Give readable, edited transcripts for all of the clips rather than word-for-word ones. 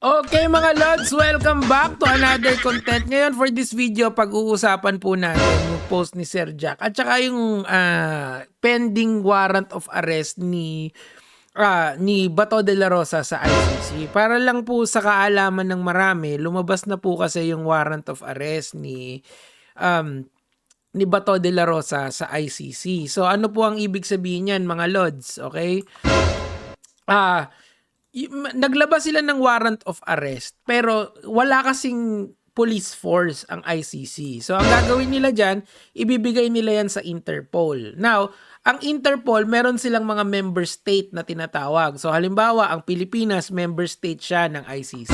Okay mga Lods, welcome back to another content. Ngayon for this video, pag-uusapan po natin yung post ni Sir Jack at saka yung pending warrant of arrest ni Bato de la Rosa sa ICC. Para lang po sa kaalaman ng marami, lumabas na po kasi yung warrant of arrest ni Bato de la Rosa sa ICC. So ano po ang ibig sabihin niyan mga Lods, okay? Naglabas sila ng warrant of arrest pero wala kasing police force ang ICC. So ang gagawin nila dyan, ibibigay nila yan sa Interpol. Now, ang Interpol, meron silang mga member state na tinatawag. So halimbawa, ang Pilipinas, member state siya ng ICC.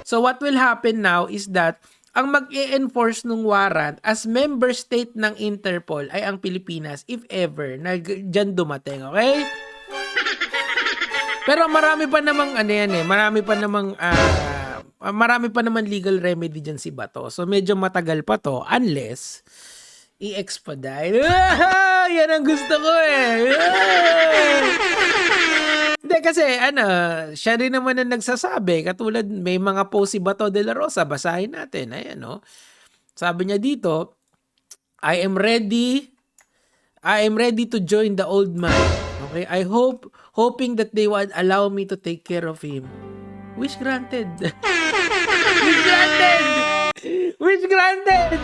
So what will happen now is that ang mag-e-enforce ng warrant as member state ng Interpol ay ang Pilipinas if ever na dyan dumating, okay? Pero marami pa namang marami pa naman legal remedy dyan si Bato. So medyo matagal pa to unless i-expedite. Yan ang gusto ko eh. Hindi kasi siya rin naman ang nagsasabi. Katulad may mga post si Bato de la Rosa. Basahin natin. Ayan, no? Sabi niya dito, I am ready to join the old man. Okay, hoping that they would allow me to take care of him. Wish granted. Wish granted. Wish granted.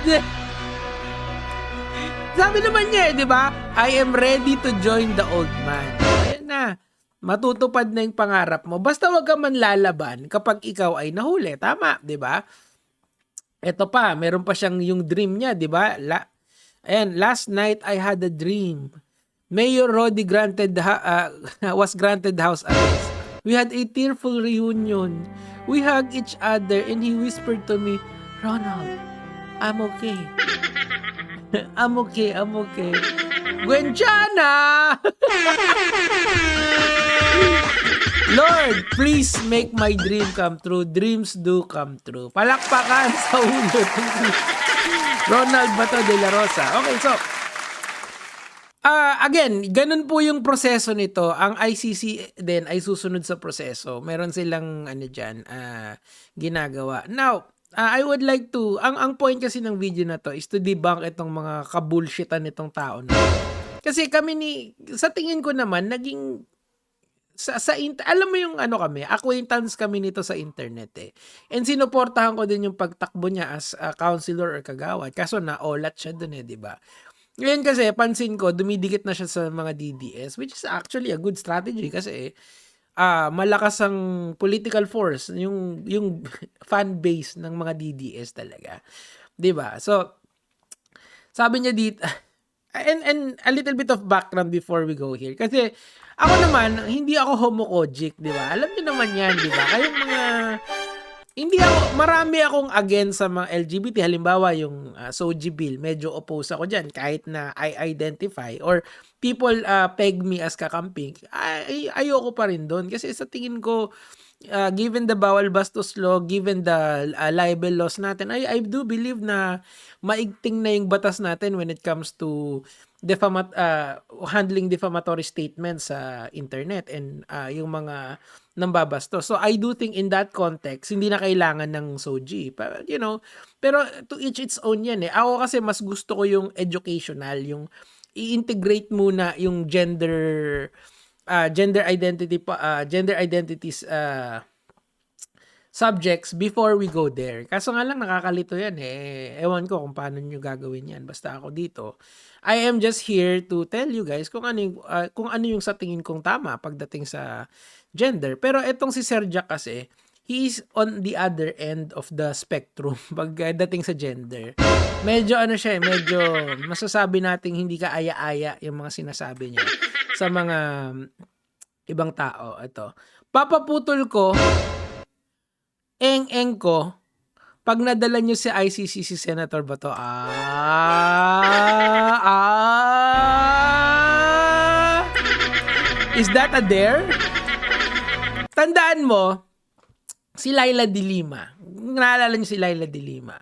Sabi naman niya, di ba? I am ready to join the old man. Ayan na. Matutupad na yung pangarap mo. Basta wag ka man lalaban kapag ikaw ay nahuli. Tama, di ba? Ito pa, meron pa siyang yung dream niya, di ba? Ayan, last night I had a dream. Mayor Rodi was granted house arrest. We had a tearful reunion. We hugged each other and he whispered to me, Ronald, I'm okay. I'm okay. Gwenchana! Lord, please make my dream come true. Dreams do come true. Palakpakan sa ulo. Ronald Bato de la Rosa. Okay, so again, ganun po yung proseso nito. Ang ICC din ay susunod sa proseso. Meron silang ginagawa. Now, I would like to, ang point kasi ng video na to is to debunk itong mga kabulshitan nitong tao na. Kasi sa tingin ko naman, naging, alam mo yung acquaintance kami nito sa internet eh. And sinuportahan ko din yung pagtakbo niya as a counselor or kagawad. Kaso naolat siya dun eh, di ba? Ngayon kasi, pansin ko, dumidikit na siya sa mga DDS, which is actually a good strategy kasi malakas ang political force, yung fan base ng mga DDS talaga. Diba? So, sabi niya dito, and a little bit of background before we go here. Kasi, ako naman, hindi ako homokogic, diba? Alam niyo naman yan, diba? Kayong mga... marami akong against sa mga LGBT. Halimbawa, yung SOGI bill, medyo oppose ako dyan. Kahit na I identify or people peg me as kakamping, ayoko pa rin doon. Kasi sa tingin ko, given the bawal bastos law, given the libel laws natin, I do believe na maigting na yung batas natin when it comes to handling defamatory statements sa internet and yung mga nambabastos. So I do think in that context, hindi na kailangan ng SOGI. Pero to each its own yan eh. Ako kasi mas gusto ko yung educational, yung i-integrate muna yung gender identities subjects before we go there. Kaso nga lang nakakalito yan eh. Ewan ko kung paano nyo gagawin yan. Basta ako dito, I am just here to tell you guys kung ano yung sa tingin kong tama pagdating sa gender. Pero etong si Sir Jack kasi, he is on the other end of the spectrum pagdating sa gender. Medyo medyo masasabi nating hindi ka aya-aya yung mga sinasabi niya sa mga ibang tao. Ito. Papaputol ko eng ko pag nadala nyo si ICC si Senator Bato. Is that a dare? Tandaan mo, si Laila de Lima. Naalala niyo si Laila de Lima.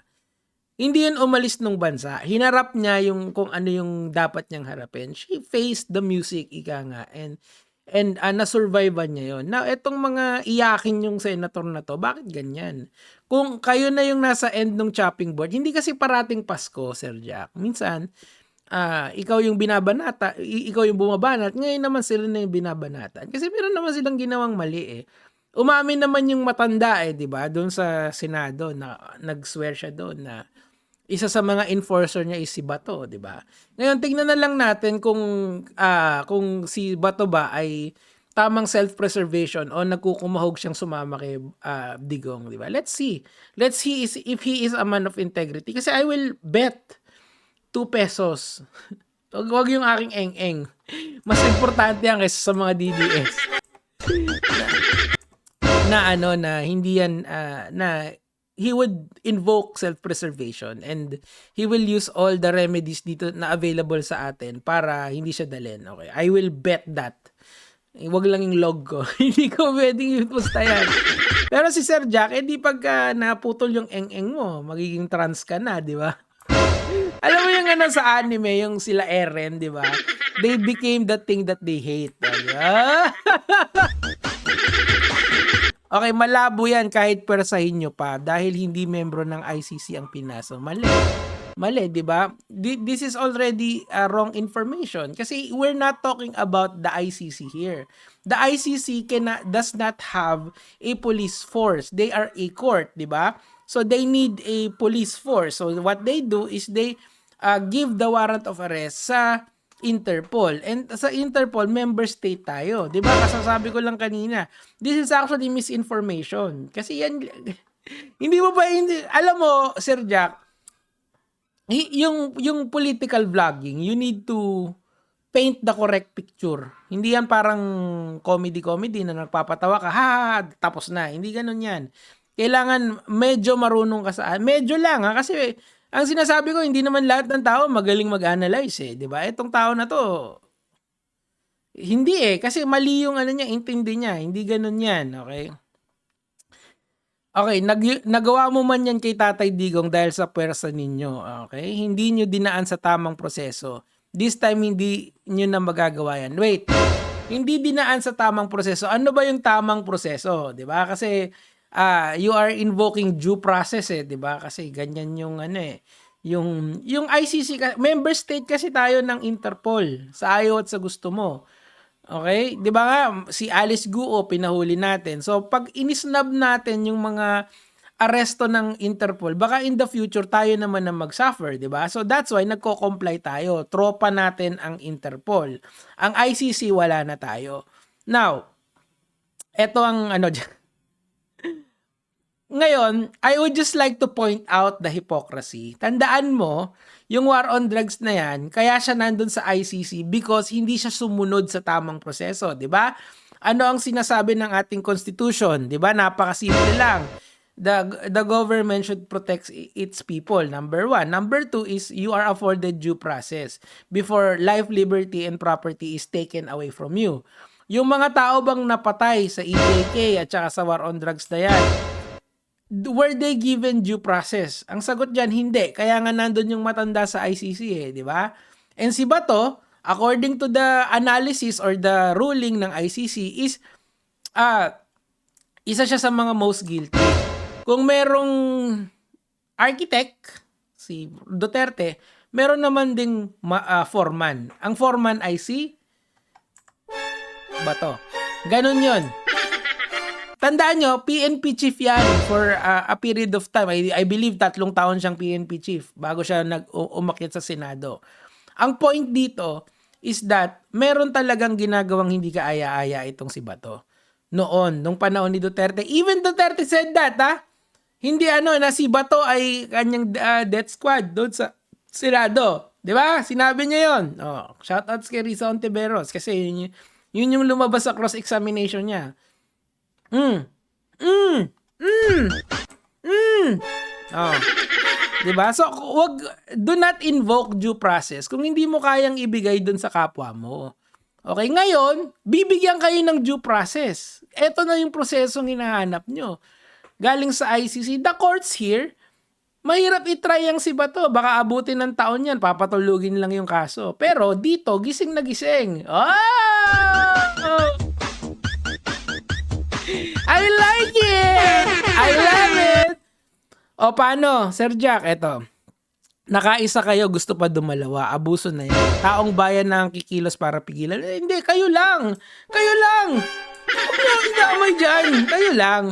Hindi yun umalis nung bansa. Hinarap niya yung kung ano yung dapat niyang harapin. She faced the music, ika nga. And and na-survive-an niya yun. Now, etong mga iyakin yung senator na to, bakit ganyan? Kung kayo na yung nasa end ng chopping board, hindi kasi parating Pasko, Sir Jack. Minsan, ikaw yung binabanata, ikaw yung bumabanat, ngayon naman sila na yung binabanatan. Kasi meron naman silang ginawang mali eh. Umamin naman yung matanda eh, di ba? Doon sa Senado, na nag-swear siya doon na isa sa mga enforcer niya is si Bato, di ba? Ngayon, tingnan na lang natin kung si Bato ba ay tamang self-preservation o nagkukumahog siyang sumama kay Digong, di ba? Let's see. Let's see if he is a man of integrity. Kasi I will bet 2 pesos. Wag yung aking eng-eng. Mas importante yan kaysa sa mga DDS. na hindi yan na he would invoke self-preservation and he will use all the remedies dito na available sa atin para hindi siya dalhin. Okay, I will bet that. Wag lang yung log ko. Hindi ko pwedeng i-posta yan. Pero si Sir Jack, di pagka naputol yung eng-eng mo, magiging trans ka na, di ba? Alam mo yung sa anime, yung sila Eren, di ba? They became the thing that they hate. Okay, malabo yan kahit persahin nyo pa dahil hindi membro ng ICC ang Pinas. Mali. Mali, di ba? This is already wrong information kasi we're not talking about the ICC here. The ICC does not have a police force. They are a court, di ba? So they need a police force. So what they do is they give the warrant of arrest sa Interpol. And sa Interpol, member state tayo. Di ba? Kasasabi ko lang kanina. This is actually misinformation. Kasi yan, hindi mo ba, alam mo, Sir Jack, yung political vlogging, you need to paint the correct picture. Hindi yan parang comedy na nagpapatawa ka, ha, tapos na. Hindi ganun yan. Kailangan medyo marunong ka sa, medyo lang ha, kasi ang sinasabi ko, hindi naman lahat ng tao magaling mag-analyze eh, 'di ba? Itong tao na 'to, hindi eh, kasi mali yung niya, intindi niya, hindi ganoon 'yan, okay? Okay, nagawa mo man 'yan kay Tatay Digong dahil sa pwersa ninyo, okay? Hindi niyo dinaan sa tamang proseso. This time hindi niyo na magagawa 'yan. Wait. Hindi dinaan sa tamang proseso. Ano ba yung tamang proseso, 'di ba? Kasi you are invoking due process eh, 'di ba? Kasi ganyan yung yung ICC member state kasi tayo ng Interpol sa ayaw at sa gusto mo. Okay? 'Di ba nga si Alice Guo pinahuli natin. So pag inisnab natin yung mga aresto ng Interpol, baka in the future tayo naman na mag-suffer, 'di ba? So that's why nagko-comply tayo. Tropa natin ang Interpol. Ang ICC wala na tayo. Now, eto ang ngayon, I would just like to point out the hypocrisy. Tandaan mo, yung war on drugs na yan, kaya siya nandun sa ICC because hindi siya sumunod sa tamang proseso, di ba? Ano ang sinasabi ng ating constitution, di ba? Napakasimple lang. The government should protect its people, number 1. Number 2 is you are afforded due process before life, liberty, and property is taken away from you. Yung mga tao bang napatay sa EJK at saka sa war on drugs na yan, were they given due process? Ang sagot dyan, hindi. Kaya nga nandun yung matanda sa ICC eh, di ba? And si Bato, according to the analysis or the ruling ng ICC is, isa siya sa mga most guilty. Kung merong architect, si Duterte, meron naman ding foreman. Ang foreman ay si Bato. Ganun yon. Tandaan nyo, PNP chief yan for a period of time. I believe 3 taon siyang PNP chief bago siya umakyat sa Senado. Ang point dito is that meron talagang ginagawang hindi kaaya-aya itong si Bato. Noon, nung panahon ni Duterte. Even Duterte said that, ha? Hindi na si Bato ay kanyang death squad doon sa Senado. Di ba? Sinabi niya yon. Oh, shoutouts kay Risa Ontiveros kasi yun yung lumabas sa cross-examination niya. Oh. 'Di ba? So, do not invoke due process kung hindi mo kayang ibigay dun sa kapwa mo. Okay, ngayon, bibigyan kayo ng due process. Ito na yung prosesong hinahanap nyo. Galing sa ICC, the courts here, mahirap i-try ang si Bato. Baka abutin ng taon yan, papatulugin lang yung kaso. Pero dito, gising na gising. Oh! I like it! I love it! O paano, Sir Jack, eto. Nakaisa kayo, gusto pa dumalawa, abuso na yan. Taong bayan na ang kikilos para pigilan. Hindi, kayo lang! Kayo lang! Huwag niyo idamay dyan! Kayo lang!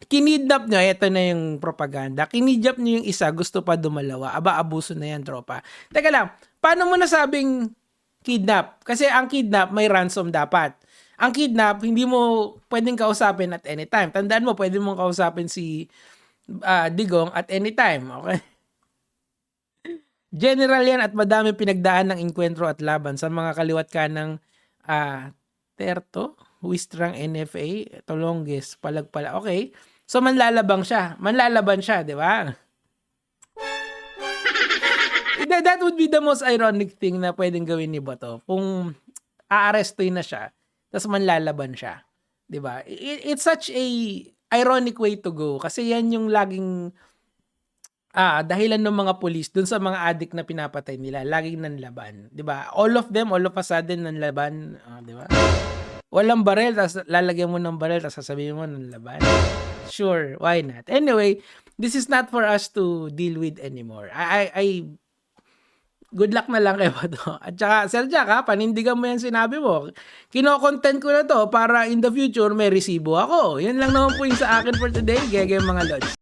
Kinidnap nyo, eto na yung propaganda. Kinidnap nyo yung isa, gusto pa dumalawa. Aba, abuso na yan, tropa. Teka lang, paano mo nasabing kidnap? Kasi ang kidnap, may ransom dapat. Ang kidnap, hindi mo pwedeng kausapin at any time. Tandaan mo, pwede mong kausapin si Digong at any time. Okay? General yan at madami pinagdaan ng inkwentro at laban sa mga kaliwat kanang Terto, Wistrang NFA, Tolonges, Palagpala. Okay. So manlalabang siya. Manlalaban siya, di ba? That would be the most ironic thing na pwedeng gawin ni Bato. Kung aarestuin na siya, tapos manlalaban siya. Di ba? It's such a ironic way to go. Kasi yan yung laging dahilan ng mga pulis dun sa mga adik na pinapatay nila, laging nanlaban, 'di ba? All of a sudden nanlaban, 'di ba? Walang barel, tapos lalagyan mo ng barel, tapos sasabihin mo nanlaban. Sure, why not? Anyway, this is not for us to deal with anymore. I good luck na lang kayo to. At saka, Sir Jack, panindigan mo yan sinabi mo. Kino-content ko na to para in the future may resibo ako. Yun lang naman po yung sa akin for today. Gege mga lods.